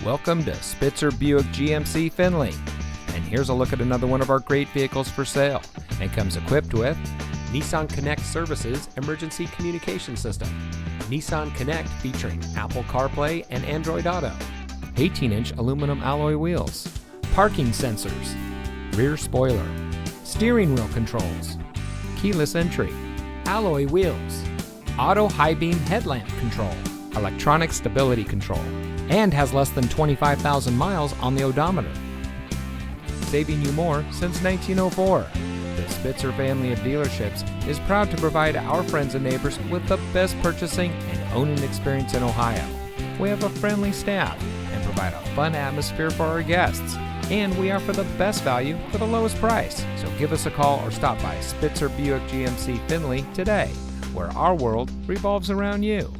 Welcome to Spitzer Buick GMC Findlay. And here's a look at another one of our great vehicles for sale. And comes equipped with Nissan Connect Services Emergency Communication System, Nissan Connect featuring Apple CarPlay and Android Auto, 18-inch aluminum alloy wheels, parking sensors, rear spoiler, steering wheel controls, keyless entry, alloy wheels, auto high beam headlamp control, electronic stability control, and has less than 25,000 miles on the odometer. Saving you more since 1904. The Spitzer family of dealerships is proud to provide our friends and neighbors with the best purchasing and owning experience in Ohio. We have a friendly staff and provide a fun atmosphere for our guests. And we offer the best value for the lowest price. So give us a call or stop by Spitzer Buick GMC Findlay today, where our world revolves around you.